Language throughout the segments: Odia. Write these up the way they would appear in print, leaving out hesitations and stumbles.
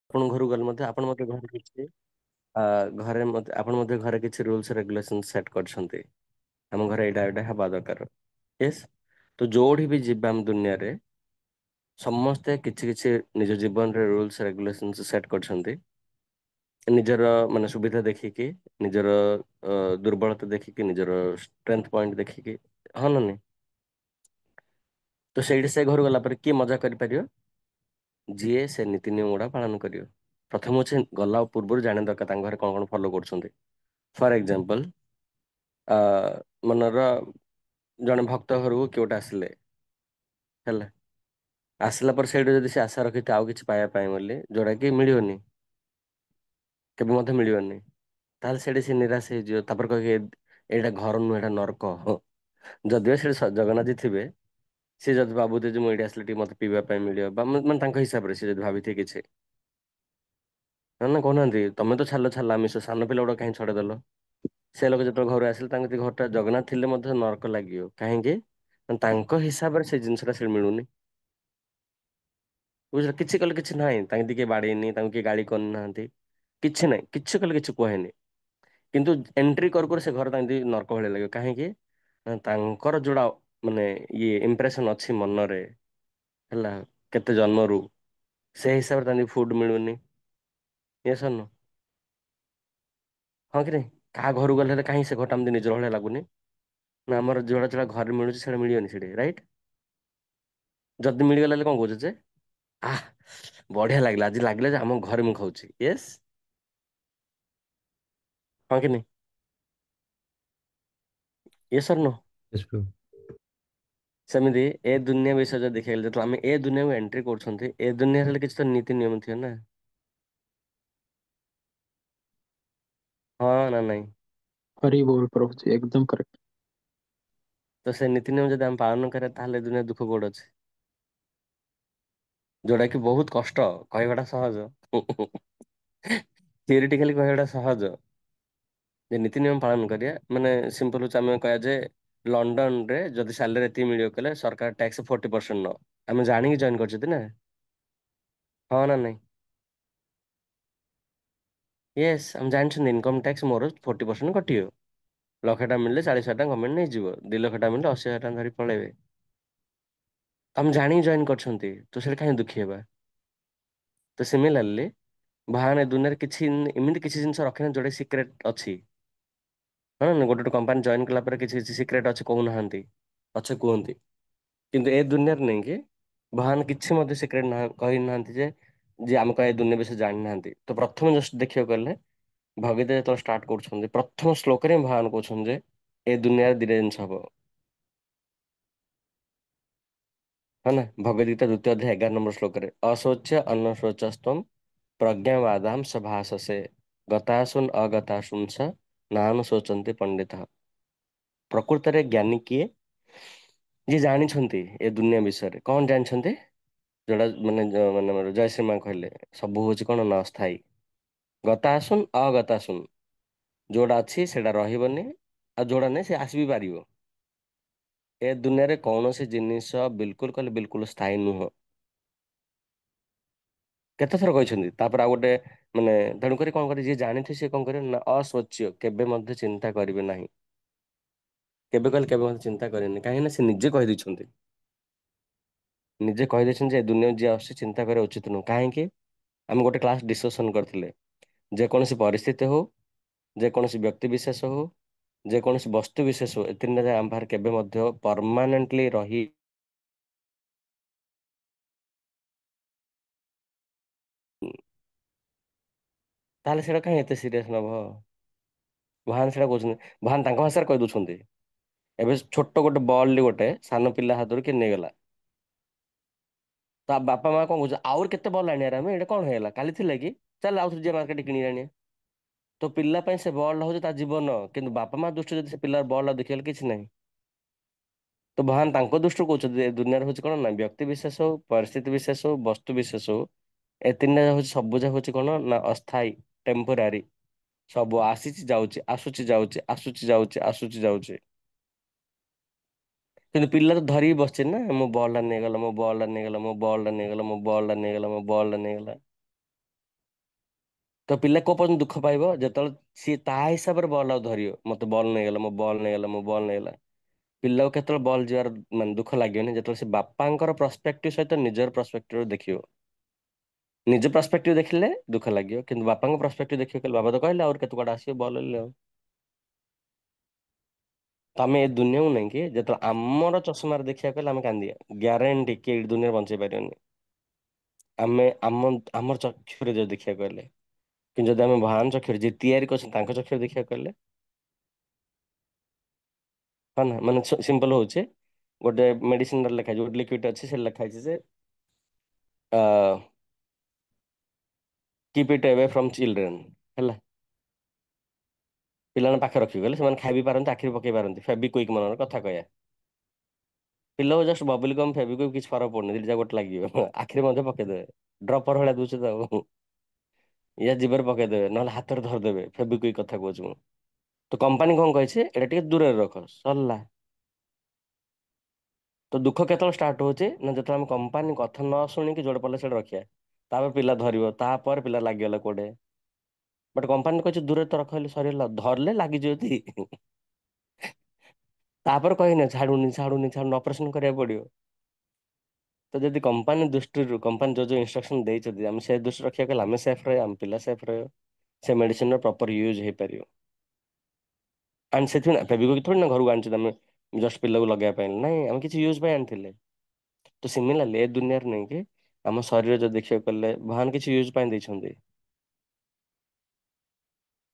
ଆପଣ ଘରକୁ ଗଲେ ମଧ୍ୟ ଆପଣ ମଧ୍ୟ ଘରେ କିଛି ଆ, ଘରେ ମଧ୍ୟ ଆପଣ ମଧ୍ୟ ଘରେ କିଛି ରୁଲ୍ସ ରେଗୁଲେସନ ସେଟ୍ କରିଛନ୍ତି। ଆମ ଘରେ ଏଇଟା ଏଇଟା ହେବା ଦରକାର। ୟେସ୍। ତ ଯୋଉଠି ବି ଯିବା ଆମ ଦୁନିଆରେ ସମସ୍ତେ କିଛି କିଛି ନିଜ ଜୀବନରେ ରୁଲ୍ସ ରେଗୁଲେସନ ସେଟ୍ କରିଛନ୍ତି। ନିଜର ମାନେ ସୁବିଧା ଦେଖିକି, ନିଜର ଦୁର୍ବଳତା ଦେଖିକି, ନିଜର ଷ୍ଟ୍ରେନ୍ଥ ପଏଣ୍ଟ ଦେଖିକି, ହଁ ନା ନାଇଁ? ତ ସେଇଠି ସେ ଘରୁ ଗଲା ପରେ କିଏ ମଜା କରିପାରିବ? ଯିଏ ସେ ନୀତି ନିୟମ ଗୁଡା ପାଳନ କରିବ। ପ୍ରଥମ ହଉଛି ଗଲା ପୂର୍ବରୁ ଜାଣିବା ଦରକାର ତାଙ୍କ ଘରେ କଣ କଣ ଫଲୋ କରୁଛନ୍ତି। ଫର ଏକ୍ଜାମ୍ପଲ, ଆ ମନର ଜଣେ ଭକ୍ତ ଘରକୁ କିଏ ଗୋଟେ ଆସିଲେ ହେଲା। ଆସିଲା ପରେ ସେଇଠୁ ଯଦି ସେ ଆଶା ରଖିଥାଏ ଆଉ କିଛି ପାଇବା ପାଇଁ ବୋଲି ଯୋଉଟା କି ମିଳିବନି। କେବେ ମଧ୍ୟ ମିଳିବନି। ତାହେଲେ ସେଠି ସେ ନିରାଶ ହେଇଯିବ। ତାପରେ କହିବେ ଏଇଟା ଘର ନୁହେଁ ଏଇଟା ନର୍କ। ଯଦିଓ ସେଠି ଜଗନ୍ନାଥ ji ଥିବେ, ସେ ଯଦି ଭାବୁଥିବେ ଯେ ମୁଁ ଏଇଠି ଆସିଲେ ଟିକେ ମତେ ପିଇବା ପାଇଁ ମିଳିବ ବା ମାନେ ତାଙ୍କ ହିସାବରେ ସେ ଯଦି ଭାବିଥିବେ କିଛି। ନା ନା କହୁନାହାନ୍ତି ତମେ ତ ଛାଡିଲ ଆମିଷ ସାନ ପିଲା ଗୁଡା କାହିଁ ଛଡେଇଦେଲ। ସେ ଲୋକ ଯେତେବେଳେ ଘରୁ ଆସିଲେ ତାଙ୍କ ଯଦି ଘରଟା ଜଗନ୍ନାଥ ଥିଲେ ମଧ୍ୟ ନର୍କ ଲାଗିବ। କାହିଁକି? ତାଙ୍କ ହିସାବରେ ସେ ଜିନିଷଟା ସେ ମିଳୁନି। ବୁଝିଲ କିଛି କଲେ କିଛି ନାହିଁ ତାଙ୍କୁ କିଏ ବାଡେଇନି ତାଙ୍କୁ କିଏ ଗାଳି କରିନାହାନ୍ତି। କିଛି ନାହିଁ କିଛି କଲେ କିଛି କୁହାହେଇନି। କିନ୍ତୁ ଏଣ୍ଟ୍ରି କରୁ କରୁ ସେ ଘର ତାଙ୍କୁ ନର୍କ ଭଳିଆ ଲାଗିବ। କାହିଁକି? ତାଙ୍କର ଯୋଉଟା ମାନେ ଇଏ ଇମ୍ପ୍ରେସନ ଅଛି ମନରେ ହେଲା କେତେ ଜନ୍ମରୁ ସେଇ ହିସାବରେ ତାଙ୍କୁ ଫୁଡ ମିଳୁନି। ୟେସ୍ ଅର୍ ନୋ? ହଁ କି ନାଇଁ କାହା ଘରୁ ଗଲେ ହେଲେ କାହିଁ ସେ ଘରଟା ଏମିତି ନିଜର ଭଳିଆ ଲାଗୁନି। ନା ଆମର ଯୋଉଟା ଯୋଉଟା ଘରେ ମିଳୁଛି ସେଇଟା ମିଳିବନି ସେଠି ରାଇଟ୍। ଯଦି ମିଳିଗଲା ହେଲେ କଣ କହୁଛ ଯେ ଆଃ ବଢିଆ ଲାଗିଲା ଆଜି ଲାଗିଲା ଯେ ଆମ ଘରେ ମୁଁ ଖାଉଛି ୟେସ୍। ହଁ କି ନାଇଁ? ୟେସ୍ ଅର୍ ନୋ? Yes, bro. ସେମିତି ଏ ଦୁନିଆ ବିଷୟରେ ଯଦି ଦେଖିବାକୁ ଯେତେବେଳେ ଆମେ ଏ ଦୁନିଆକୁ ଏଣ୍ଟ୍ରି କରୁଛନ୍ତି ଏ ଦୁନିଆରେ ହେଲେ କିଛି ତ ନୀତି ନିୟମ ଥିବ ନା। ହଁ ନା ନାଇଁ? हरी बोल प्रभु जी एकदम करेक्ट। ତ ସେ ନୀତି ନିୟମ ଯଦି ଆମେ ପାଳନ କରିବା ତାହେଲେ ଦୁନିଆ ଦୁଃଖ କୋଉଠି ଅଛି? ଯୋଉଟା କି ବହୁତ କଷ୍ଟ କହିବାଟା ସହଜ। ଥିଓରିଟିକାଲି କହିବାଟା ସହଜ। ଯେ ନୀତି ନିୟମ ପାଳନ କରିବା ମାନେ ସିମ୍ପଲ ହଉଛି ଆମେ କହିବା ଯେ ଲଣ୍ଡନରେ ଯଦି ସାଲେରୀ ଏତିକି ମିଳିବ କହିଲେ ସରକାର ଟ୍ୟାକ୍ସ 40% ନବ। ଆମେ ଜାଣିକି ଜଏନ୍ କରିଛନ୍ତି ନା। ହଁ ନା ନାଇଁ? ୟେସ୍ ଆମେ ଜାଣିଛନ୍ତି ଇନକମ୍ ଟ୍ୟାକ୍ସ ମୋର 40% କଟିବ। ଲକ୍ଷେ ଟଙ୍କା ମିଳିଲେ 40,000 ଟଙ୍କା ଗଭର୍ଣ୍ଣମେଣ୍ଟ ନେଇଯିବ 2 ଲକ୍ଷ ଟଙ୍କା ମିଳିଲେ 80,000 ଟଙ୍କା ଧରି ପଳେଇବେ। ଆମେ ଜାଣିକି ଜଏନ୍ କରିଛନ୍ତି ତ ସେଟା କାହିଁ ଦୁଃଖୀ ହେବା। ତ ସିମିଲାରଲି ଭଗବାନ ଏ ଦୁନିଆରେ କିଛି ଏମିତି କିଛି ଜିନିଷ ରଖିନାହାନ୍ତି ଯୋଉଟା ସିକ୍ରେଟ ଅଛି। ହଁ ଗୋଟେ ଗୋଟେ କମ୍ପାନୀ ଜଏନ୍ କଲା ପରେ କିଛି କିଛି ସିକ୍ରେଟ ଅଛି କହୁନାହାନ୍ତି ପଛେ କୁହନ୍ତି। କିନ୍ତୁ ଏ ଦୁନିଆରେ ନେଇକି ଭଗବାନ କିଛି ମଧ୍ୟ ସିକ୍ରେଟ କହିନାହାନ୍ତି ଯେ ଯିଏ ଆମେ କହିବା ଏ ଦୁନିଆ ବିଷୟରେ ଜାଣିନାହାନ୍ତି ତ ପ୍ରଥମେ ଜଷ୍ଟ ଦେଖିବାକୁ ଗଲେ ଭଗବତ ଗୀତା ଯେତେବେଳେ ଷ୍ଟାର୍ଟ କରୁଛନ୍ତି ପ୍ରଥମ ଶ୍ଲୋକରେ ଭଗବାନ କହୁଛନ୍ତି ଯେ ଏ ଦୁନିଆରେ ଦିଟା ଜିନିଷ ହବ। ହଁ ନା ଭଗବତ ଗୀତା ଦ୍ୱିତୀୟ ଅଧ୍ୟାୟ 11 ନମ୍ବର ଶ୍ଲୋକରେ ଅଶୌଚ ଅନଶୌଚସ୍ତ୍ୱମ୍ ପ୍ରଜ୍ଞାବାଦାମ ସଭାସସେ ଗତାସୁନ ଅଗତାସୁଂସ ନାମ ଶୋଚନ୍ତି ପଣ୍ଡିତ। ପ୍ରକୃତରେ ଜ୍ଞାନୀ କିଏ? ଯିଏ ଜାଣିଛନ୍ତି ଏ ଦୁନିଆ ବିଷୟରେ କଣ ଜାଣିଛନ୍ତି? ଯୋଉଟା ମାନେ ଜୟ ଶ୍ରୀମା କହିଲେ ସବୁ ହଉଛି କଣ ନା ଅସ୍ଥାୟୀ। ଗତା ଆସୁନ ଅଗତା ଆସୁନ ଯୋଉଟା ଅଛି ସେଇଟା ରହିବନି ଆଉ ଯୋଉଟା ନାହିଁ ସେ ଆସିବି ପାରିବ। ଏ ଦୁନିଆରେ କୌଣସି ଜିନିଷ ବିଲକୁଲ କହିଲେ ବିଲକୁଲ ସ୍ଥାୟୀ ନୁହଁ। କେତେ ଥର କହିଛନ୍ତି ତାପରେ ଆଉ ଗୋଟେ ମାନେ ତେଣୁକରି କଣ କରେ ଯିଏ ଜାଣିଥିବେ ସିଏ କଣ କରିବ ନା ଅସ୍ୱଚ୍ୟ କେବେ ମଧ୍ୟ ଚିନ୍ତା କରିବେ ନାହିଁ। କେବେ କହିଲେ କେବେ ମଧ୍ୟ ଚିନ୍ତା କରେନି କାହିଁକି ନା ସେ ନିଜେ କହିଦେଇଛନ୍ତି। ନିଜେ କହିଦେଇଛନ୍ତି ଯେ ଦୁନିଆକୁ ଯିଏ ଆସୁଛି ଚିନ୍ତା କରିବା ଉଚିତ ନୁହଁ କାହିଁକି? ଆମେ ଗୋଟେ କ୍ଲାସ୍ ଡିସକସନ୍ କରିଥିଲେ ଯେକୌଣସି ପରିସ୍ଥିତି ହଉ ଯେକୌଣସି ବ୍ୟକ୍ତି ବିଶେଷ ହଉ ଯେକୌଣସି ବସ୍ତୁ ବିଶେଷ ହଉ ଏ ତିନିଟା ଯାକ ଆମ ପାଖରେ କେବେ ମଧ୍ୟ ପରମାନେଣ୍ଟଲି ରହି ତାହେଲେ ସେଇଟା କାହିଁ ଏତେ ସିରିୟସ୍ ନବ। ଭଗବାନ ସେଇଟା କହୁଛନ୍ତି ଭଗବାନ ତାଙ୍କ ଭାଷାରେ କହିଦଉଛନ୍ତି। ଏବେ ଛୋଟ ଗୋଟେ ବଲଟି ଗୋଟେ ସାନ ପିଲା ହାତରୁ କିଏ ନେଇଗଲା। ତା ବାପା ମା କଣ କହୁଛ ଆହୁରି କେତେ ବଲ ଆଣିବାରେ ଆମେ ଏଇଟା କଣ ହେଇଗଲା କାଲି ଥିଲା କି ଚାଲ ଆଉଥରେ ଯିବା ମାର୍କେଟରେ କିଣିକି ଆଣିବା। ତ ପିଲା ପାଇଁ ସେ ବଲଟା ହଉଛି ତା ଜୀବନ କିନ୍ତୁ ବାପା ମା ଦୃଷ୍ଟିରେ ଯଦି ସେ ପିଲାର ବଲଟା ଦେଖିଗଲେ କିଛି ନାହିଁ। ତ ଭଗବାନ ତାଙ୍କ ଦୃଷ୍ଟିରୁ କହୁଛନ୍ତି ଏ ଦୁନିଆରେ ହଉଛି କଣ ନା ବ୍ୟକ୍ତି ବିଶେଷ ହଉ ପରିସ୍ଥିତି ବିଶେଷ ହଉ ବସ୍ତୁ ବିଶେଷ ହଉ ଏ ତିନିଟା ହଉଛି ସବୁଯାକ ହଉଛି କଣ ନା ଅସ୍ଥାୟୀ ଟେମ୍ପୋରାରୀ। ସବୁ ଆସିଛି ଯାଉଛି ଆସୁଛି ଯାଉଛି ଆସୁଛି ଯାଉଛି ଆସୁଛି ଯାଉଛି। କିନ୍ତୁ ପିଲା ତ ଧରିକି ବସିଛି ନା ମୋ ବଲଟା ନେଇଗଲା ମୋ ବଲଟା ନେଇଗଲା ମୋ ବଲଟା ନେଇଗଲା ମୋ ବଲଟା ନେଇଗଲା ମୋ ବଲଟା ନେଇଗଲା। ତ ପିଲା କୋଉ ପର୍ଯ୍ୟନ୍ତ ଦୁଃଖ ପାଇବ ଯେତେବେଳେ ସିଏ ତା ହିସାବରେ ବଲ୍ ଆଉ ଧରିବ, ମତେ ବଲ୍ ନେଇଗଲା, ମୋ ବଲ୍ ନେଇଗଲା, ମୋ ବଲ୍ ନେଇଗଲା। ପିଲାକୁ କେତେବେଳେ ବଲ୍ ଯିବାର ମାନେ ଦୁଃଖ ଲାଗିବନି ଯେତେବେଳେ ସେ ବାପାଙ୍କର ପ୍ରସ୍ପେକ୍ଟିଭ ସହିତ ନିଜର ପ୍ରସ୍ପେକ୍ଟିଭ ଦେଖିବ। ନିଜ ପ୍ରସ୍ପେକ୍ଟିଭ ଦେଖିଲେ ଦୁଃଖ ଲାଗିବ, କିନ୍ତୁ ବାପାଙ୍କ ପ୍ରସ୍ପେକ୍ଟିଭ ଦେଖିବ କହିଲେ ବାବା ତ କହିଲେ ଆହୁରି କେତେ କୁଆଡେ ଆସିବ ବଲ୍ ହେଲେ ଆଉ। ତ ଆମେ ଏ ଦୁନିଆକୁ ନେଇକି ଯେତେବେଳେ ଆମର ଚଷମାରେ ଦେଖିବାକୁ ହେଲେ ଆମେ କାନ୍ଦିବା, ଗ୍ୟାରେଣ୍ଟି କି ଏଇ ଦୁନିଆରେ ବଞ୍ଚେଇ ପାରିବନି। ଆମେ ଆମର ଚକ୍ଷୁରେ ଯଦି ଦେଖିବାକୁ ହେଲେ, କିନ୍ତୁ ଯଦି ଆମେ ଭଗବାନ ଚକ୍ଷୁରେ ଯିଏ ତିଆରି କରିଛନ୍ତି ତାଙ୍କ ଚକ୍ଷୁରେ ଦେଖିବାକୁ ହେଲେ, ହଁ ନା ମାନେ ସିମ୍ପଲ ହଉଛି ଗୋଟେ ମେଡିସିନରେ ଲେଖା ହେଇଛି, ଗୋଟେ ଲିକ୍ୱିଡ ଅଛି ସେ ଲେଖା ହେଇଛି ଯେ keep eat away from children ହେଲା। ପିଲାଙ୍କ ପାଖରେ ରଖିକି ଗଲେ ସେମାନେ ଖାଇ ବି ପାରନ୍ତି, ଆଖିରେ ପକେଇ ପାରନ୍ତି, ଫେବିକ୍ୱିକ୍ ମନର କଥା କହିବା। ପିଲାକୁ ଜଷ୍ଟ ବବଲ ଗମ୍ ଫେବିକ୍ୱିକ୍ କିଛି ଫରକ ପଡୁନି, ଦିଟା ଗୋଟେ ଲାଗିବ ଆଖିରେ ମଧ୍ୟ ପକେଇଦେବେ। ଡ୍ରପର ଭଳିଆ ଦଉଛ ତ ଆଉ ୟା ଜିଭରେ ପକେଇଦେବେ ନହେଲେ ହାତରେ ଧରିଦେବେ, ଫେବିକ୍ୱିକ୍ କଥା କହୁଛି ମୁଁ। ତ କମ୍ପାନୀ କଣ କହିଛି ଏଇଟା ଟିକେ ଦୂରରେ ରଖ ସରିଲା। ତ ଦୁଃଖ କେତେବେଳେ ଷ୍ଟାର୍ଟ ହଉଛି ନା ଯେତେବେଳେ ଆମେ କମ୍ପାନୀ କଥା ନ ଶୁଣିକି ଯୋଉଟା ପଡ଼ିଲା ସେଇଟା ରଖିବା, ତାପରେ ପିଲା ଧରିବ, ତାପରେ ପିଲା ଲାଗିଗଲା କୋଉଟେ। ବଟ୍ କମ୍ପାନୀ କହିଛି ଦୂରରେ ତ ରଖ, କହିଲେ ସରିଗଲା, ଧରିଲେ ଲାଗିଯିବ ଟି ତାପରେ କହିନା ଛାଡୁନି ଛାଡୁନି ଛାଡୁନି ଅପରେସନ କରିବାକୁ ପଡିବ। ତ ଯଦି କମ୍ପାନୀ ଦୃଷ୍ଟିରୁ କମ୍ପାନୀ ଯୋଉ ଇନଷ୍ଟ୍ରକ୍ସନ ଦେଇଛନ୍ତି ଆମେ ସେ ଦୃଷ୍ଟି ରଖିବାକୁ ହେଲେ ଆମେ ସେଫ୍ ରହିବା, ଆମ ପିଲା ସେଫ୍ ରହିବ, ସେ ମେଡିସିନର ପ୍ରପର ୟୁଜ୍ ହେଇପାରିବ। ଆଣ୍ଡ ସେଥିପାଇଁ ଫେବିକ୍ୱିକ୍ ଥୋଡ଼ି ନା ଘରକୁ ଆଣିଛୁ ଆମେ ଜଷ୍ଟ ପିଲାକୁ ଲଗେଇବା ପାଇଁ, ନାଇଁ ଆମେ କିଛି ୟୁଜ୍ ପାଇଁ ଆଣିଥିଲେ। ତ ସିମିଲାରଲି ଏ ଦୁନିଆରେ ନେଇକି ଆମ ଶରୀର ଯଦି ଦେଖିବାକୁ ଗଲେ ଭଗବାନ କିଛି ୟୁଜ୍ ପାଇଁ ଦେଇଛନ୍ତି।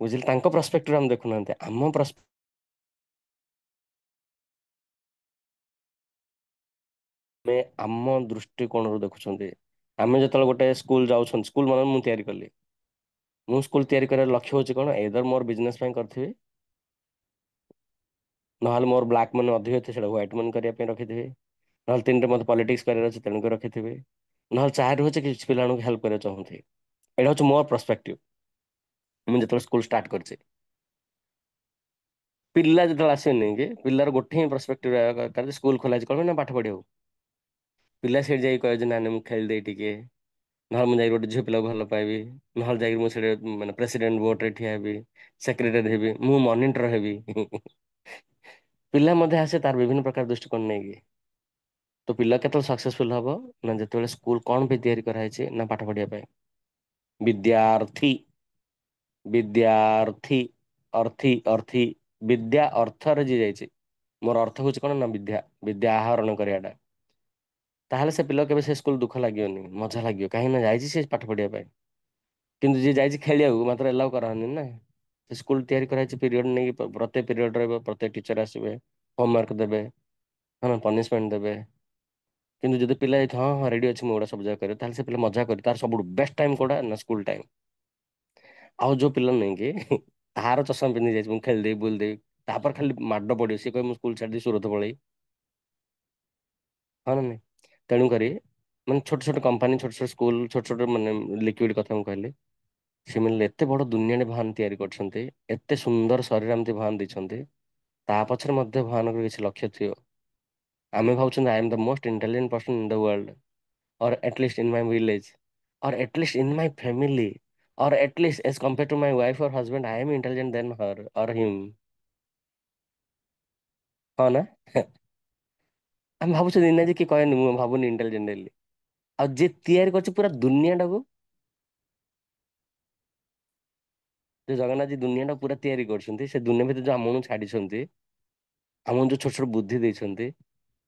ବୁଝିଲେ ତାଙ୍କ ପ୍ରସ୍ପେକ୍ଟିଭ ଆମେ ଦେଖୁନାହାନ୍ତି, ଆମ ଆମେ ଆମ ଦୃଷ୍ଟିକୋଣରୁ ଦେଖୁଛନ୍ତି। ଆମେ ଯେତେବେଳେ ଗୋଟେ ସ୍କୁଲ ଯାଉଛନ୍ତି, ସ୍କୁଲ ମାନେ ମୁଁ ତିଆରି କଲି, ମୁଁ ସ୍କୁଲ ତିଆରି କରିବାର ଲକ୍ଷ୍ୟ ହଉଛି କଣ, ଏଇଦର ମୋର ବିଜନେସ ପାଇଁ କରିଥିବି, ନହେଲେ ମୋର ବ୍ଲାକ୍ ମନି ଅଧିକ ଅଛି ସେଇଟା ହ୍ୱାଇଟ୍ ମନି କରିବା ପାଇଁ ରଖିଥିବି, ନହେଲେ ତିନିରେ ମୋତେ ପଲିଟିକ୍ସ କରିବାର ଅଛି ତେଣୁକରି ରଖିଥିବି, ନହେଲେ ଚାରି ହଉଛି କିଛି ପିଲାମାନଙ୍କୁ ହେଲ୍ପ କରିବାକୁ ଚାହୁଁଥିବି। ଏଇଟା ହଉଛି ମୋର ପର୍ସପେକ୍ଟିଭ। ମୁଁ ଯେତେବେଳେ ସ୍କୁଲ ଷ୍ଟାର୍ଟ କରିଛି, ପିଲା ଯେତେବେଳେ ଆସିବେନି କି ପିଲାର ଗୋଟେ ହିଁ ପର୍ସପେକ୍ଟିଭ ରହିବା ଦରକାର ଯେ ସ୍କୁଲ ଖୋଲା ଅଛି କଣ ପାଇଁ ନା ପାଠ ପଢିବାକୁ। ପିଲା ସେଇଠି ଯାଇକି କହିବେ ଯେ ନାଇଁ ନାଇଁ ମୁଁ ଖେଳିଦେଇ ଟିକେ, ନହେଲେ ମୁଁ ଯାଇକି ଗୋଟେ ଝିଅ ପିଲାକୁ ଭଲ ପାଇବି, ନହେଲେ ଯାଇକି ମୁଁ ସେଠି ମାନେ ପ୍ରେସିଡେଣ୍ଟ ଭୋଟରେ ଠିଆ ହେବି, ସେକ୍ରେଟାରୀ ହେବି, ମୁଁ ମନିଟର ହେବି ପିଲା ମଧ୍ୟ ଆସେ ତାର ବିଭିନ୍ନ ପ୍ରକାର ଦୃଷ୍ଟିକୋଣ ନେଇକି। ତ ପିଲା କେତେବେଳେ ସକ୍ସେସଫୁଲ ହବ ନା ଯେତେବେଳେ ସ୍କୁଲ କଣ ପାଇଁ ତିଆରି କରାହେଇଛି ନା ପାଠ ପଢିବା ପାଇଁ। ବିଦ୍ୟାର୍ଥୀ, ବିଦ୍ୟାର୍ଥୀ, ଅର୍ଥୀ ଅର୍ଥୀ, ବିଦ୍ୟା ଅର୍ଥରେ ଯିଏ ଯାଇଛି, ମୋର ଅର୍ଥ ହଉଛି କଣ ନା ବିଦ୍ୟା, ବିଦ୍ୟା ଆହରଣ କରିବାଟା। ତାହେଲେ ସେ ପିଲା କେବେ ସେ ସ୍କୁଲ ଦୁଃଖ ଲାଗିବନି, ମଜା ଲାଗିବ, କାହିଁକି ନା ଯାଇଛି ସେ ପାଠ ପଢିବା ପାଇଁ। କିନ୍ତୁ ଯିଏ ଯାଇଛି ଖେଳିବାକୁ ମାତ୍ର ଏଲାଉ କରାହଉନି ନା। ସେ ସ୍କୁଲ ତିଆରି କରାଯାଇଛି ପିରିୟଡ଼ ନେଇକି, ପ୍ରତ୍ୟେକ ପିରିୟଡ଼ ରହିବ, ପ୍ରତ୍ୟେକ ଟିଚର ଆସିବେ, ହୋମୱାର୍କ ଦେବେ, ହଁ ପନିଶମେଣ୍ଟ ଦେବେ। କିନ୍ତୁ ଯଦି ପିଲା ହଁ ହଁ ରେଡି ଅଛି ମୁଁ ଏଗୁଡା ସବୁ ଯାକ କରିବି, ତାହେଲେ ସେ ପିଲା ମଜା କରିବ, ତାର ସବୁଠୁ ବେଷ୍ଟ ଟାଇମ କୋଉଟା ନା ସ୍କୁଲ ଟାଇମ। ଆଉ ଯୋଉ ପିଲା ନାଇଁ କି ତାର ଚଷମା ପିନ୍ଧି ଯାଇଛି ମୁଁ ଖେଳିଦେବି ବୁଲିଦେବି, ତାପରେ ଖାଲି ମାଡ ପଡିବ ସିଏ କହିବ ମୁଁ ସ୍କୁଲ ଛାଡିଦେଇ ସୁରତ ପଳେଇବି। ହଁ ନା ନାଇଁ, ତେଣୁକରି ମାନେ ଛୋଟ ଛୋଟ କମ୍ପାନୀ, ଛୋଟ ଛୋଟ ସ୍କୁଲ, ଛୋଟ ଛୋଟ ମାନେ ଲିକ୍ୱିଡ କଥା ମୁଁ କହିଲି, ସେମାନେ ଏତେ ବଡ ଦୁନିଆଟେ ଭଗବାନ ତିଆରି କରିଛନ୍ତି, ଏତେ ସୁନ୍ଦର ଶରୀର ଏମିତି ଭଗବାନ ଦେଇଛନ୍ତି, ତା ପଛରେ ମଧ୍ୟ ଭଗବାନଙ୍କର କିଛି ଲକ୍ଷ୍ୟ ଥିବ। ଆମେ ଭାବୁଛନ୍ତି I am the most intelligent person in the world, or at least in my village, or at least in my family, or at least as compare to my wife or husband I am intelligent then her or him. ହଁ ନା ଆମେ ଭାବୁଛୁ ଦିନେ ଯେ କି କହେନି ମୁଁ ଭାବୁନି ଇଣ୍ଟେଲିଜେଣ୍ଟ ବୋଲି। ଆଉ ଯିଏ ତିଆରି କରିଛି ପୁରା ଦୁନିଆଟାକୁ, ଯେ ଜଗନ୍ନାଥ ଦୁନିଆଟା ପୁରା ତିଆରି କରିଛନ୍ତି, ସେ ଦୁନିଆ ଭିତରେ ଯୋଉ ଆମକୁ ଛାଡିଛନ୍ତି, ଆମକୁ ଯୋଉ ଛୋଟ ଛୋଟ ବୁଦ୍ଧି ଦେଇଛନ୍ତି,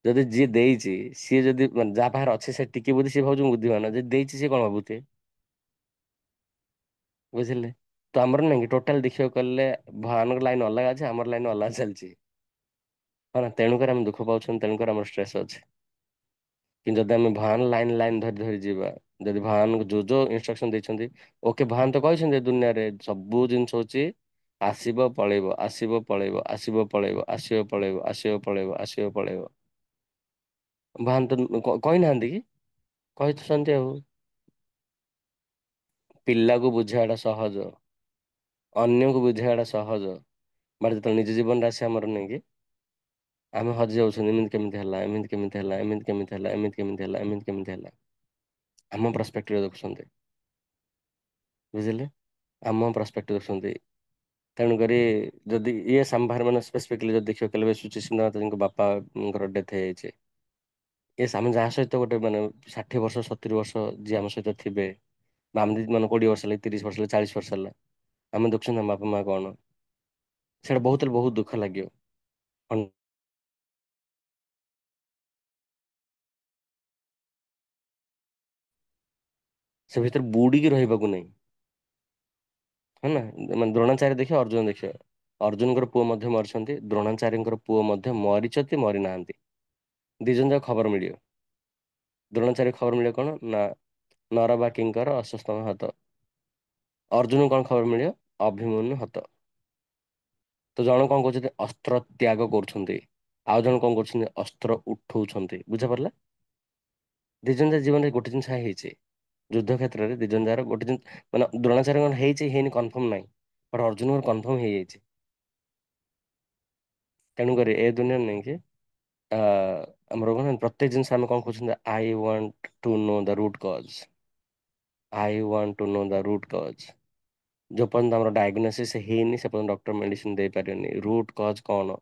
ଯଦି ଯିଏ ଦେଇଛି ସିଏ ଯଦି ମାନେ ଯାହା ପାଖରେ ଅଛି ସେ ଟିକେ ବୁଦ୍ଧି ସିଏ ଭାବୁଛି ମୁଁ ବୁଦ୍ଧିମାନ, ଯଦି ଦେଇଛି ସିଏ କଣ ଭାବୁଥିବେ। ବୁଝିଲେ। ତ ଆମର ନାଇଁ କି ଟୋଟାଲ ଦେଖିବାକୁ ଗଲେ ଭଗବାନଙ୍କ ଲାଇନ ଅଲଗା ଅଛି, ଆମର ଲାଇନ ଅଲଗା ଚାଲିଛି। ହଁ ନା ତେଣୁକରି ଆମେ ଦୁଃଖ ପାଉଛନ୍ତି, ତେଣୁକରି ଆମର ଷ୍ଟ୍ରେସ୍ ଅଛି। କିନ୍ତୁ ଯଦି ଆମେ ଭଗବାନ ଲାଇନ ଲାଇନ ଧରି ଧରି ଯିବା, ଯଦି ଭଗବାନଙ୍କୁ ଯୋଉ ଯୋଉ ଇନଷ୍ଟ୍ରକ୍ସନ ଦେଇଛନ୍ତି, ଓକେ ଭଗବାନ ତ କହିଛନ୍ତି ଏ ଦୁନିଆରେ ସବୁ ଜିନିଷ ହଉଛି ଆସିବ ପଳେଇବ, ଆସିବ ପଳେଇବ, ଆସିବ ପଳେଇବ, ଆସିବ ପଳେଇବ, ଆସିବ ପଳେଇବ, ଆସିବ ପଳେଇବ। ଭଗବାନ ତ କହିନାହାନ୍ତି କି, କହିଛନ୍ତି ଆଉ। ପିଲାକୁ ବୁଝେଇବାଟା ସହଜ, ଅନ୍ୟକୁ ବୁଝେଇବାଟା ସହଜ, ବଟ ଯେତେବେଳେ ନିଜ ଜୀବନରେ ଆସେ ଆମର ନାଇଁ କି ଆମେ ହଜି ଯାଉଛନ୍ତି, ଏମିତି କେମିତି ହେଲା, ଏମିତି କେମିତି ହେଲା, ଏମିତି କେମିତି ହେଲା, ଏମିତି କେମିତି ହେଲା, ଏମିତି କେମିତି ହେଲା। ଆମ ପରସ୍ପେକ୍ଟିଭରେ ଦେଖୁଛନ୍ତି, ବୁଝିଲେ। ଆମ ପର୍ସପେକ୍ଟିଭ ଦେଖୁଛନ୍ତି। ତେଣୁକରି ଯଦି ଇଏ ସାମ୍ଭାର ମାନେ ସ୍ପେସିଫିକଲି ଯଦି ଦେଖିବାକୁ ଗଲେ ସୁଚିସ୍ମିତା ମାତାଜୀଙ୍କ ବାପାଙ୍କର ଡେଥ୍ ହେଇଯାଇଛି। ଇଏ ଆମେ ଯାହା ସହିତ ଗୋଟେ ମାନେ 60 ବର୍ଷ 70 ବର୍ଷ ଯିଏ ଆମ ସହିତ ଥିବେ, ବା ଆମେ ଯଦି ମାନେ 20 ବର୍ଷ ହେଲା 30 ବର୍ଷ ହେଲା 40 ବର୍ଷ ହେଲା ଆମେ ଦେଖୁଛନ୍ତି ଆମ ବାପା ମା କଣ, ସେଇଟା ବହୁତ ବହୁତ ଦୁଃଖ ଲାଗିବ। ଅନ୍- ସେ ଭିତରେ ବୁଡିକି ରହିବାକୁ ନାହିଁ। ହଁ ନା, ମାନେ ଦ୍ରୋଣାଚାର୍ଯ୍ୟ ଦେଖିବ ଅର୍ଜୁନ ଦେଖିବ, ଅର୍ଜୁନଙ୍କର ପୁଅ ମଧ୍ୟ ମରିଛନ୍ତି, ଦ୍ରୋଣାଚାର୍ଯ୍ୟଙ୍କର ପୁଅ ମଧ୍ୟ ମରିଛନ୍ତି ମରିନାହାନ୍ତି, ଦି ଜଣ ଯାକ ଖବର ମିଳିବ। ଦ୍ରୋଣାଚାର୍ଯ୍ୟ ଖବର ମିଳିବ କଣ ନା ନର ବାକିଙ୍କର ଅଶ୍ୱତ୍ଥାମା ହତ, ଅର୍ଜୁନ କଣ ଖବର ମିଳିବ ଅଭିମନ୍ୟୁ ହତ। ତ ଜଣେ କଣ କରୁଛନ୍ତି ଅସ୍ତ୍ର ତ୍ୟାଗ କରୁଛନ୍ତି, ଆଉ ଜଣେ କଣ କରୁଛନ୍ତି ଅସ୍ତ୍ର ଉଠଉଛନ୍ତି, ବୁଝିପାରିଲେ? ଦି ଜଣ ଯାକ ଜୀବନରେ ଗୋଟେ ଜିନିଷ ହେଇଛି, ଯୁଦ୍ଧ କ୍ଷେତ୍ରରେ ଦି ଜଣ ଯାକର ଗୋଟେ ଜିନିଷ ମାନେ ଦ୍ରୋଣାଚାର୍ଯ୍ୟଙ୍କର ହେଇଛି ହେଇନି କନଫର୍ମ ନାହିଁ, ବଟ ଅର୍ଜୁନଙ୍କର କନଫର୍ମ ହେଇଯାଇଛି। ତେଣୁକରି ଏ ଦୁନିଆରେ ନାଇଁ କି ଆ ଆମର କଣ ପ୍ରତ୍ୟେକ ଜିନିଷ ଆମେ କଣ କହୁଛନ୍ତି I want to know the root cause, I want to know the root cause. ଯୋଉ ପର୍ଯ୍ୟନ୍ତ ଆମର ଡାୟଗ୍ନୋସିସ୍ ହେଇନି ସେ ପର୍ଯ୍ୟନ୍ତ ଡକ୍ଟର ମେଡିସିନ ଦେଇପାରିବେନି। ରୁଟ୍ କଜ୍ କଣ,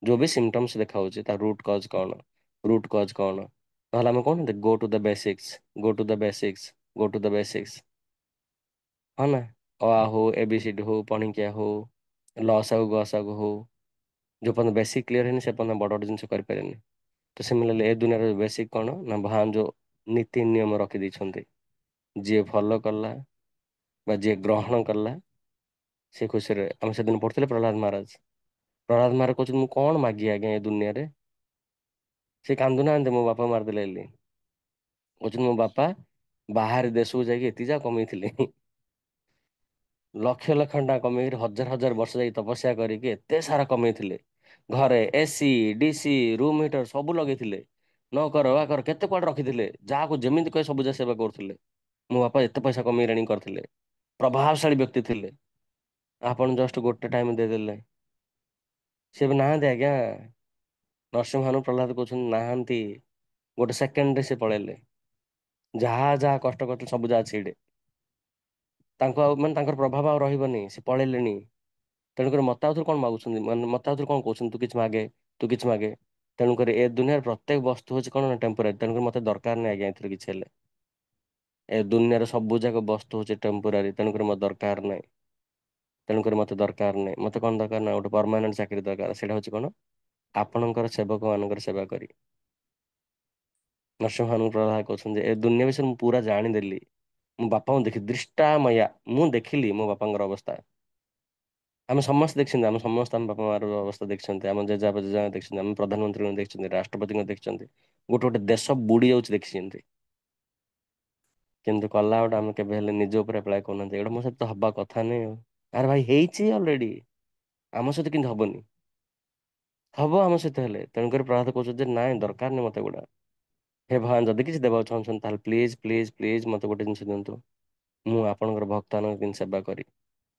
ଯୋଉ ବି ସିମ୍ପଟମ୍ସ ଦେଖାଉଛି ତା ରୁଟ୍ କଜ୍ କଣ, ରୁଟ୍ କଜ୍ କଣ, ନହେଲେ ଆମେ କହୁନାହାନ୍ତି go to the basics, go to the basics, go to the basics. ହଁ ନା, ଅ ଆ ହଉ ଏ ବି ସି ଡି ହଉ ପଣିକିଆ ହଉ ଲସାଗୁ ଗସାଗୁ ହଉ, ଯୋଉ ପର୍ଯ୍ୟନ୍ତ ବେସିକ୍ କ୍ଲିୟର ହେଇନି ସେ ପର୍ଯ୍ୟନ୍ତ ବଡ଼ ବଡ଼ ଜିନିଷ କରିପାରିବେନି। ତ ସିମିଲାରଲି ଏ ଦୁନିଆର ବେସିକ୍ କଣ ନା ଭଗବାନ ଯୋଉ ନୀତି ନିୟମ ରଖିଦେଇଛନ୍ତି, ଯିଏ ଫଲୋ କଲା ବା ଯିଏ ଗ୍ରହଣ କଲା ସେ ଖୁସିରେ ରହିବ। ଆମେ ସେଦିନ ପଢୁଥିଲେ ପ୍ରହ୍ଲାଦ ମହାରାଜ, ପ୍ରହ୍ଲାଦ ମହାରାଜ କହୁଛନ୍ତି ମୁଁ କଣ ମାଗିବି ଆଜ୍ଞା ଏ ଦୁନିଆରେ, ସେ କାନ୍ଦୁନାହାନ୍ତି ମୋ ବାପା ମାରିଦେଲେ ବୋଲି, କହୁଛନ୍ତି ମୋ ବାପା ବାହାର ଦେଶକୁ ଯାଇକି ଏତିକି ଯାହା କମେଇଥିଲେ, ଲକ୍ଷ ଲକ୍ଷ ଟଙ୍କା କମେଇକି ହଜାର ହଜାର ବର୍ଷ ଯାଇକି ତପସ୍ୟା କରିକି ଏତେ ସାରା କମେଇଥିଲେ, ଘରେ ଏସି ଡିସି ରୁମ୍ ହିଟର ସବୁ ଲଗେଇଥିଲେ, ନ କର ବା କର କେତେ କୁଆଡେ ରଖିଥିଲେ, ଯାହାକୁ ଯେମିତି କହେ ସବୁ ଯାକ ସେବା କରୁଥିଲେ। ମୋ ବାପା ଏତେ ପଇସା କମେଇକିଆଣି କରିଥିଲେ, ପ୍ରଭାବଶାଳୀ ବ୍ୟକ୍ତି ଥିଲେ, ଆପଣ ଜଷ୍ଟ ଗୋଟେ ଟାଇମ ଦେଇଦେଲେ। ସେ ବି ନାହାନ୍ତି ଆଜ୍ଞା, ନରସିଂହାନୁ ପ୍ରହ୍ଲାଦ କହୁଛନ୍ତି ନାହାନ୍ତି, ଗୋଟେ ସେକେଣ୍ଡରେ ସେ ପଳେଇଲେ, ଯାହା ଯାହା କଷ୍ଟ କରିଥିଲେ ସବୁ ଯାହା ସେଇଠି। ତାଙ୍କୁ ଆଉ ମାନେ ତାଙ୍କର ପ୍ରଭାବ ଆଉ ରହିବନି, ସେ ପଳେଇଲେଣି। ତେଣୁକରି ମତେ ଆଉଥରେ କଣ ମାଗୁଛନ୍ତି, ମାନେ ମତେ ଆଉଥରେ କଣ କହୁଛନ୍ତି ତୁ କିଛି ମାଗେ, ତୁ କିଛି ମାଗେ। ତେଣୁକରି ଏ ଦୁନିଆର ପ୍ରତ୍ୟେକ ବସ୍ତୁ ହଉଛି କଣ ନା ଟେମ୍ପୋରାରୀ, ତେଣୁକରି ମତେ ଦରକାର ନାହିଁ ଆଜ୍ଞା ଏଥିରେ କିଛି ହେଲେ। ଏ ଦୁନିଆର ସବୁ ଯାକ ବସ୍ତୁ ହଉଛି ଟେମ୍ପୋରାରୀ, ତେଣୁକରି ମତେ ଦରକାର ନାହିଁ। ତେଣୁକରି ମତେ ଦରକାର ନାହିଁ, ମତେ କଣ ଦରକାର ନା ଗୋଟେ ପରମାନେଣ୍ଟ ଚାକିରି ଦରକାର, ସେଇଟା ହଉଛି କଣ ଆପଣଙ୍କର ସେବକ ମାନଙ୍କର ସେବା କରି। ନରସିଂହାନୁ ପ୍ରହ୍ଲାଦ କହୁଛନ୍ତି ଏ ଦୁନିଆ ବିଷୟରେ ମୁଁ ପୁରା ଜାଣିଦେଲି। ମୋ ବାପାଙ୍କୁ ଦେଖି ଦୃଷ୍ଟା ମାୟା, ମୁଁ ଦେଖିଲି ମୋ ବାପାଙ୍କର ଅବସ୍ଥା। ଆମେ ସମସ୍ତେ ଦେଖିଛନ୍ତି, ଆମେ ସମସ୍ତେ ଆମ ବାପା ମାଆର ଅବସ୍ଥା ଦେଖିଛନ୍ତି, ଆମ ଜେଜେବାପା ଜେଜେମା ଦେଖିଛନ୍ତି, ଆମ ପ୍ରଧାନମନ୍ତ୍ରୀଙ୍କୁ ଦେଖିଛନ୍ତି, ରାଷ୍ଟ୍ରପତିଙ୍କୁ ଦେଖିଛନ୍ତି, ଗୋଟେ ଗୋଟେ ଦେଶ ବୁଡି ଯାଉଛି ଦେଖିଛନ୍ତି। କିନ୍ତୁ କଲା ଗୋଟେ ଆମେ କେବେ ହେଲେ ନିଜ ଉପରେ ଆପ୍ଲାଏ କରୁନାହାନ୍ତି, ଏଇଟା ମୋ ସହିତ ହବା କଥା ନାଇଁ ଆଉ। ଆରେ ଭାଇ ହେଇଛି ଅଲରେଡି, ଆମ ସହିତ କେମିତି ହବନି, ହବ ଆମ ସହିତ ହେଲେ। ତେଣୁକରି ପ୍ରହ୍ଲାଦ କହୁଛନ୍ତି ଯେ ନାଇଁ ଦରକାର ନାହିଁ ମତେ ଏଗୁଡା। ହେ ଭଗବାନ ଯଦି କିଛି ଦେବାକୁ ଚାହୁଁଛନ୍ତି ତାହେଲେ ପ୍ଲିଜ୍ ପ୍ଲିଜ୍ ପ୍ଲିଜ୍ ମତେ ଗୋଟେ ଜିନିଷ ଦିଅନ୍ତୁ, ମୁଁ ଆପଣଙ୍କର ଭକ୍ତ ମାନଙ୍କ କେମିତି ସେବା କରିବି।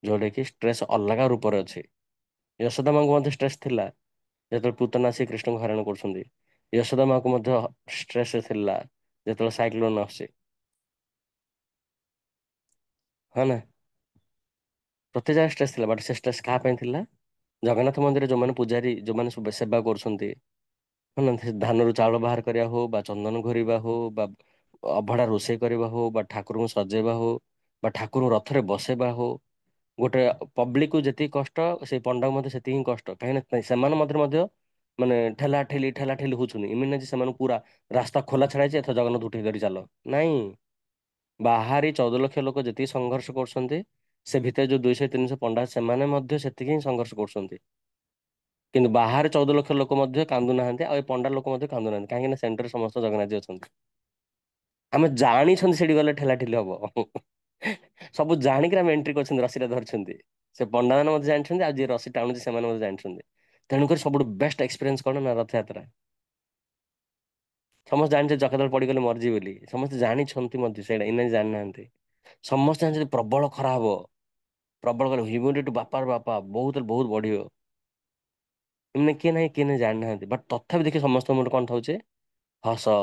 ଯୋଉଟା କି ଷ୍ଟ୍ରେସ୍ ଅଲଗା ରୂପରେ ଅଛି। ଯଶୋଦା ମାଙ୍କୁ ମଧ୍ୟ ଷ୍ଟ୍ରେସ୍ ଥିଲା, ଯେତେବେଳେ ପୁତନା ଆସି କୃଷ୍ଣଙ୍କୁ ହଇରାଣ କରୁଛନ୍ତି। ଯଶୋଦା ମାଆଙ୍କୁ ମଧ୍ୟ ଷ୍ଟ୍ରେସ୍ ଥିଲା, ଯେତେବେଳେ ସାଇକ୍ଲୋନ ଆସୁଛି। ହଁ ନା, ପ୍ରତି ଜାଗାରେ ଷ୍ଟ୍ରେସ୍ ଥିଲା, ବଟ୍ ସେ ଷ୍ଟ୍ରେସ୍ କାହା ପାଇଁ ଥିଲା? ଜଗନ୍ନାଥ ମନ୍ଦିରରେ ଯୋଉମାନେ ପୂଜାରୀ ଯୋଉମାନେ ସବୁ ସେବା କରୁଛନ୍ତି, ହଁ ନା, ସେ ଧାନରୁ ଚାଉଳ ବାହାର କରିବା ହଉ ବା ଚନ୍ଦନ ଘୋରିବା ହଉ ବା ଅଭଢା ରୋଷେଇ କରିବା ହଉ ବା ଠାକୁରଙ୍କୁ ସଜେଇବା ହଉ ବା ଠାକୁରଙ୍କୁ ରଥରେ ବସେଇବା ହଉ, ଗୋଟେ ପବ୍ଲିକ କୁ ଯେତିକି କଷ୍ଟ ସେଇ ପଣ୍ଡାକୁ ମଧ୍ୟ ସେତିକି ହିଁ କଷ୍ଟ, କାହିଁକି ନା ସେମାନଙ୍କ ମଧ୍ୟରେ ମଧ୍ୟ ମାନେ ଠେଲା ଠେଲି ହଉଛନ୍ତି, ଏମିତି ନାହିଁ ଯେ ସେମାନଙ୍କୁ ପୁରା ରାସ୍ତା ଖୋଲା ଛଡା ହେଇଛି ଏଥର ଜଗନ୍ନାଥ ଉଠେଇ ଧରି ଚାଲ, ନାଇଁ। ବାହାରି 14 ଲକ୍ଷ ଲୋକ ଯେତିକି ସଂଘର୍ଷ କରୁଛନ୍ତି, ସେ ଭିତରେ ଯୋଉ 200 300 ପଣ୍ଡା ସେମାନେ ମଧ୍ୟ ସେତିକି ହିଁ ସଂଘର୍ଷ କରୁଛନ୍ତି। କିନ୍ତୁ ବାହାରେ 14 ଲକ୍ଷ ଲୋକ ମଧ୍ୟ କାନ୍ଦୁନାହାନ୍ତି, ଆଉ ଏ ପଣ୍ଡା ଲୋକ ମଧ୍ୟ କାନ୍ଦୁନାହାନ୍ତି, କାହିଁକି ନା ସେଣ୍ଟରରେ ସମସ୍ତ ଜଗନ୍ନାଥ ଜି ଅଛନ୍ତି। ଆମେ ଜାଣିଛନ୍ତି ସେଠି ଗଲେ ଠେଲା ଠେଲି ହବ, ସବୁ ଜାଣିକିରି ଆମେ ଏଣ୍ଟ୍ରି କରିଛନ୍ତି ରସିଟା ଧରିଛନ୍ତି। ସେ ପଣ୍ଡାମାନେ ମଧ୍ୟ ଜାଣିଛନ୍ତି, ଆଉ ଯିଏ ରସି ଟାଣୁଛି ସେମାନେ ମଧ୍ୟ ଜାଣିଛନ୍ତି। ତେଣୁକରି ସବୁଠୁ ବେଷ୍ଟ ଏକ୍ସପିରିଏନ୍ସ କଣ ନା ରଥଯାତ୍ରା। ସମସ୍ତେ ଜାଣିଛନ୍ତି ଚକା ତଳେ ପଡିଗଲେ ମରିଯିବେ ବୋଲି, ସମସ୍ତେ ଜାଣିଛନ୍ତି ମଧ୍ୟ ସେଇଟା ଏଇନା ଜାଣିନାହାନ୍ତି। ସମସ୍ତେ ଜାଣିଛନ୍ତି ପ୍ରବଳ ଖରା ହବ, ପ୍ରବଳ ଖରା ହ୍ୟୁମିଡିଟି ବାପାରେ ବାପା ବହୁତ ବହୁତ ବଢିବ। ଏମାନେ କିଏ ନାହିଁ ଜାଣିନାହାନ୍ତି, ବଟ୍ ତଥାପି ଦେଖି ସମସ୍ତଙ୍କ ମୁଣ୍ଡରେ କଣ ଥାଉଛି ହସ।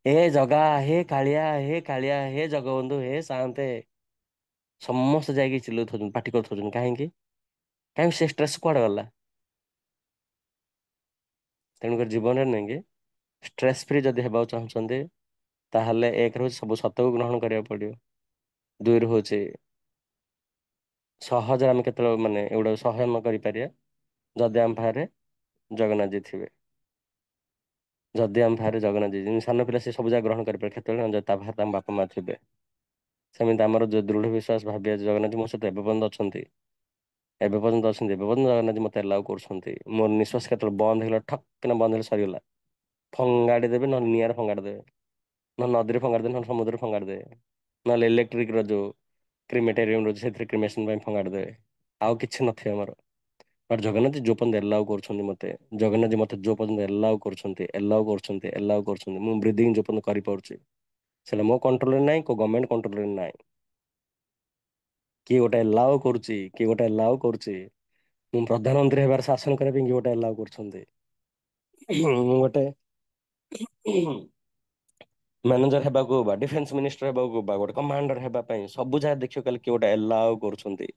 ହେ ଜଗା, ହେ କାଳିଆ, ହେ କାଳିଆ, ହେ ଜଗବନ୍ଧୁ, ହେ ସାଆନ୍ତେ। ସମସ୍ତେ ଯାଇକି ଚିଲଉଥାଉଛନ୍ତି, ପାଟି କରୁଥାଉଛନ୍ତି, କାହିଁକି? କାହିଁକି ସେ ଷ୍ଟ୍ରେସ୍ କୁଆଡେ ଗଲା? ତେଣୁକରି ଜୀବନରେ ନାଇଁ କି ଷ୍ଟ୍ରେସ୍ ଫ୍ରି ଯଦି ହେବାକୁ ଚାହୁଁଛନ୍ତି, ତାହେଲେ ଏକ ରୁ ସବୁ ସତକୁ ଗ୍ରହଣ କରିବାକୁ ପଡିବ। ଦୁଇରୁ ହଉଛି ସହଜରେ ଆମେ କେତେବେଳେ ମାନେ ଏଗୁଡାକୁ ସହ୍ୟ କରିପାରିବା ଯଦି ଆମ ପାଖରେ ଜଗନ୍ନାଥ ଜୀ ଥିବେ। ଯଦି ଆମ ପାଖରେ ଜଗନ୍ନାଥ ଜୀ, ଯେମିତି ସାନ ପିଲା ସେ ସବୁ ଯାକ ଗ୍ରହଣ କରିପାରେ କେତେବେଳେ ନା ଯଦି ତା ପାଖରେ ତାଙ୍କ ବାପା ମା ଥିବେ। ସେମିତି ଆମର ଯୋଉ ଦୃଢ ବିଶ୍ୱାସ ଭାବିବା ଯେ ଜଗନ୍ନାଥ ମୋ ସହିତ ଏବେ ପର୍ଯ୍ୟନ୍ତ ଅଛନ୍ତି। ଏବେ ପର୍ଯ୍ୟନ୍ତ ଅଛନ୍ତି, ଏବେ ପର୍ଯ୍ୟନ୍ତ ଜଗନ୍ନାଥ ମତେ ଆଲାଉ କରୁଛନ୍ତି। ମୋର ନିଶ୍ୱାସ କେତେବେଳେ ବନ୍ଦ ହେଇଗଲା, ଠକ୍ କିନା ବନ୍ଦ ହେଲେ ସରିଗଲା। ଫଙ୍ଗାଡି ଦେବେ, ନହେଲେ ନିଆଁରେ ଫଙ୍ଗାଡ଼ି ଦେବେ, ନହେଲେ ନଦୀରେ ଫଙ୍ଗାଡ଼ି ଦେବେ, ନହେଲେ ସମୁଦ୍ରରେ ଫଙ୍ଗାଡ଼ି ଦେବେ, ନହେଲେ ଇଲେକ୍ଟ୍ରିକ ର ଯୋଉ କ୍ରିମେଟୋରିୟମ ରହୁଛି ସେଥିରେ କ୍ରିମେସନ ପାଇଁ ଫଙ୍ଗାଡ଼ି ଦେବେ। ଆଉ କିଛି ନଥିବ ଆମର। ବଟ ଜଗନ୍ନାଥ ଯୋଉ ପର୍ଯ୍ୟନ୍ତ ଏଲାଉ କରୁଛନ୍ତି ମତେ, ଜଗନ୍ନାଥ ମତେ ଯୋଉ ପର୍ଯ୍ୟନ୍ତ ଏଲାଉ କରୁଛନ୍ତି, ଏଲାଉ କରୁଛନ୍ତି, ଏଲାଉ କରୁଛନ୍ତି, ମୁଁ ବ୍ରିଦିଂ ଯୋଉ ପର୍ଯ୍ୟନ୍ତ କରିପାରୁଛି, ସେଇଟା ମୋ କଣ୍ଟ୍ରୋଲରେ ନାହିଁ, କୋଉ ଗଭର୍ଣ୍ଣମେଣ୍ଟ କଣ୍ଟ୍ରୋଲରେ ନାହିଁ। କିଏ ଗୋଟେ ଏଲାଉ କରୁଛି, କିଏ ଗୋଟେ ଏଲାଉ କରୁଛି। ମୁଁ ପ୍ରଧାନମନ୍ତ୍ରୀ ହେବାର ଶାସନ କରିବା ପାଇଁ କିଏ ଗୋଟେ ଏଲାଉ କରୁଛନ୍ତି। ମୁଁ ଗୋଟେ ମ୍ୟାନେଜର ହେବାକୁ ବା ଡିଫେନ୍ସ ମିନିଷ୍ଟର ହେବାକୁ ବା ଗୋଟେ କମାଣ୍ଡର ହେବା ପାଇଁ ସବୁ ଯାକ ଦେଖିବାକୁ ଗଲେ କିଏ ଗୋଟେ ଏଲାଉ କରୁଛନ୍ତି।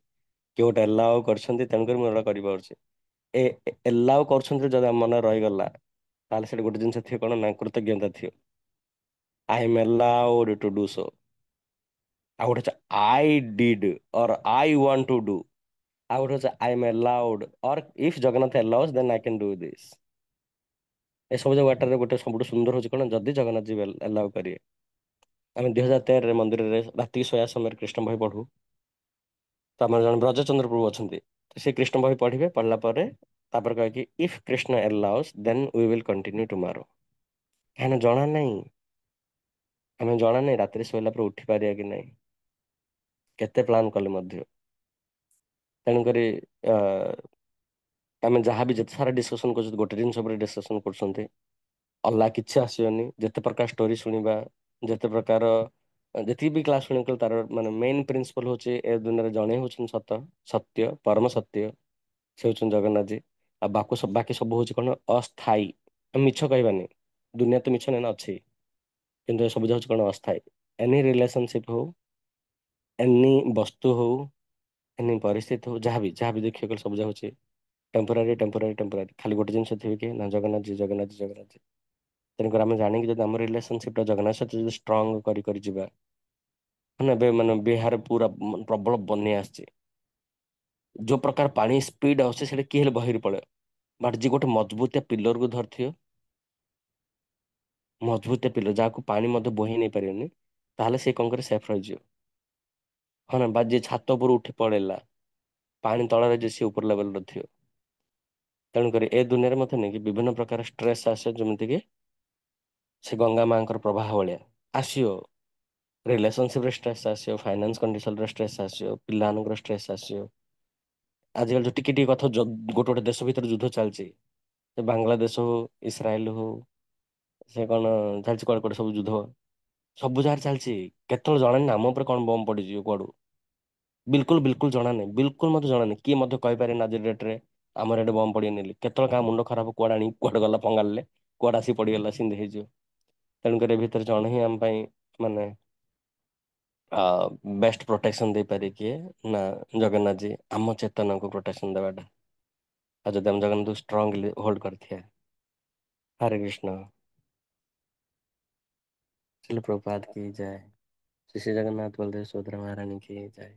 କିଏ ଗୋଟେ ଏଲାଉ କରିଛନ୍ତି, ତେଣୁକରି ମୁଁ ଏଗୁଡା କରିପାରୁଛି। ଏଲାଉ କରୁଛନ୍ତି ଯଦି ଆମ ମନରେ ରହିଗଲା, ତାହେଲେ ସେଠି ଗୋଟେ ଜିନିଷ ଥିବ କଣ ନା କୃତଜ୍ଞତା ଥିବ। I am allowed to do so. ଆଉ ଗୋଟେ ଅଛି I did or I want to do. ଆଉ ଗୋଟେ ହଉଛି I am allowed or if Jagannath allows then I can do this. ଏସବୁ ଜାକ ୱାଟରେ ଗୋଟେ ସବୁଠୁ ସୁନ୍ଦର ହଉଛି କଣ ଯଦି ଜଗନ୍ନାଥ ଜୀ ଆଲାଉ କରିବେ। ଆମେ 2013ରେ ମନ୍ଦିରରେ ରାତିକି ଶୋଇବା ସମୟରେ କୃଷ୍ଣ ବହି ପଢୁ। ତ ଆମର ଜଣେ ବ୍ରଜଚନ୍ଦ୍ର ପ୍ରଭୁ ଅଛନ୍ତି, ସେ କୃଷ୍ଣ ବହି ପଢିବେ, ପଢିଲା ପରେ ତାପରେ କହିବେ କି if Krishna allows then we will continue tomorrow. କାହିଁକିନା ଜଣା ନାହିଁ, ଆମେ ଜଣା ନାହିଁ ରାତିରେ ଶୋଇଲା ପରେ ଉଠି ପାରିବା କି ନାହିଁ। କେତେ ପ୍ଲାନ୍ କଲେ ମଧ୍ୟ। ତେଣୁକରି ଅ ଆମେ ଯାହା ବି ଯେତେ ସାରା ଡିସକସନ କରୁଛନ୍ତି, ଗୋଟେ ଜିନିଷ ଉପରେ ଡିସକସନ କରୁଛନ୍ତି। ଅଲଗା କିଛି ଆସିବନି, ଯେତେ ପ୍ରକାର ଷ୍ଟୋରି ଶୁଣିବା, ଯେତେ ପ୍ରକାର ଯେତିକି ବି କ୍ଲାସ୍ ଶୁଣିବା ତାର ମାନେ ମେନ୍ ପ୍ରିନ୍ସିପଲ ହଉଛି ଏ ଦୁନିଆରେ ଜଣେ ହଉଛନ୍ତି ସତ। ସତ୍ୟ, ପରମ ସତ୍ୟ। ସେ ହଉଛନ୍ତି ଜଗନ୍ନାଥ ଜୀ। ଆଉ ବାକି ସବୁ ହଉଛି କଣ ଅସ୍ଥାୟୀ। ଆମେ ମିଛ କହିବାନି, ଦୁନିଆ ତ ମିଛ ନେଇ ନା ଅଛି। କିନ୍ତୁ ଏ ସବୁ ଯାଉଛି କଣ ଅସ୍ଥାୟୀ। ଏନି ରିଲେସନସିପ୍ ହଉ, ଏନି ବସ୍ତୁ ହଉ, ଏନି ପରିସ୍ଥିତି ହଉ, ଯାହାବି ଦେଖିବାକୁ ସବୁ ଯାଉଛି ଟେମ୍ପରାରୀ, ଟେମ୍ପରାରୀ, ଟେମ୍ପରାରୀ। ଖାଲି ଗୋଟେ ଜିନିଷ ଥିବ କି ନା ଜଗନ୍ନାଥ ଜୀ, ଜଗନ୍ନାଥ ଜୀ, ଜଗନ୍ନାଥ ଜୀ। ତେଣୁକରି ଆମେ ଜାଣିକି ଯଦି ଆମ ରିଲେସନସିପଟା ଜଗନ୍ନାଥ ସହିତ ଯଦି ଷ୍ଟ୍ରଙ୍ଗ କରି ଯିବା। ମାନେ ଏବେ ମାନେ ବିହାରରେ ପୁରା ପ୍ରବଳ ବନ୍ୟା ଆସିଛି। ଯୋଉ ପ୍ରକାର ପାଣି ସ୍ପିଡ ଆସୁଛି ସେଟା କିଏ ହେଲେ ବହିରେ ପଳେଇବ। ବାଟ ଯିଏ ଗୋଟେ ମଜବୁତିଆ ପିଲରକୁ ଧରିଥିବ, ମଜବୁତିଆ ପିଲର ଯାହାକୁ ପାଣି ମଧ୍ୟ ବୋହି ନେଇ ପାରିବନି, ତାହେଲେ ସେ କଣ କରିବ ସେଫ୍ ରହିଯିବ। ହଁ ନା, ବା ଯିଏ ଛାତ ଉପରୁ ଉଠି ପଳେଇଲା, ପାଣି ତଳରେ ଯେ ସିଏ ଉପର ଲେବଲରେ ଥିବ। ତେଣୁକରି ଏ ଦୁନିଆରେ ମତେ ନେଇକି ବିଭିନ୍ନ ପ୍ରକାର ଷ୍ଟ୍ରେସ୍ ଆସେ, ଯେମିତି କି ସେ ଗଙ୍ଗା ମାଙ୍କର ପ୍ରବାହ ଭଳିଆ ଆସିବ। ରିଲେସନସିପରେ ଷ୍ଟ୍ରେସ୍ ଆସିବ, ଫାଇନାନ୍ସ କଣ୍ଡିସନରେ ଷ୍ଟ୍ରେସ୍ ଆସିବ, ପିଲାମାନଙ୍କର ଷ୍ଟ୍ରେସ୍ ଆସିବ। ଆଜିକାଲି ଯୋଉ ଟିକେ ଟିକେ କଥା ଗୋଟେ ଗୋଟେ ଦେଶ ଭିତରେ ଯୁଦ୍ଧ ଚାଲିଛି। ସେ ବାଂଲାଦେଶ ହଉ, ଇସ୍ରାଏଲ ହଉ, ସେ କଣ ଚାଲିଛି କୁଆଡେ କୁଆଡେ ସବୁ ଯୁଦ୍ଧ। ସବୁ ଜାଗାରେ ଚାଲିଛି, କେତେବେଳେ ଜଣା ନାହିଁ ଆମ ଉପରେ କଣ ବମ୍ ପଡିଯିବ କୁଆଡୁ। ବିଲକୁଲ ଜଣା ନାହିଁ, ବିଲକୁଲ ମତେ ଜଣା ନାହିଁ। କିଏ ମଧ୍ୟ କହିପାରେନି ଆଜି ଡେଟରେ ଆମର ଏଠି ବମ୍ ପଡିବନି ବୋଲି। କେତେବେଳେ କାହା ମୁଣ୍ଡ ଖରାପ କୁଆଡେ ଆଣିକି କୁଆଡେ ଗଲା ପଙ୍ଗାଳିଲେ, କୁଆଡେ ଆସିକି ପଡିଗଲା ସେମିତି ହେଇଯିବ। ତେଣୁକରି ଏ ଭିତରେ ଜଣେ ହିଁ ଆମ ପାଇଁ ମାନେ ବେଷ୍ଟ ପ୍ରୋଟେକ୍ସନ ଦେଇପାରେ କିଏ ନା ଜଗନ୍ନାଥ ଜୀ। ଆମ ଚେତନାକୁ ପ୍ରୋଟେକ୍ସନ ଦେବାଟା। ଆଉ ଯଦି ଆମେ ଜଗନ୍ନାଥଙ୍କୁ ଷ୍ଟ୍ରଙ୍ଗଲି ହୋଲ୍ଡ କରିଥିବା। ହରେ କୃଷ୍ଣ। ଶିଲ ପ୍ରଭୁପାଦ କି ଜୟ। ଶ୍ରୀ ଶ୍ରୀ ଜଗନ୍ନାଥ ବଳଦେବ ସୁଭଦ୍ରା महारानी की जय।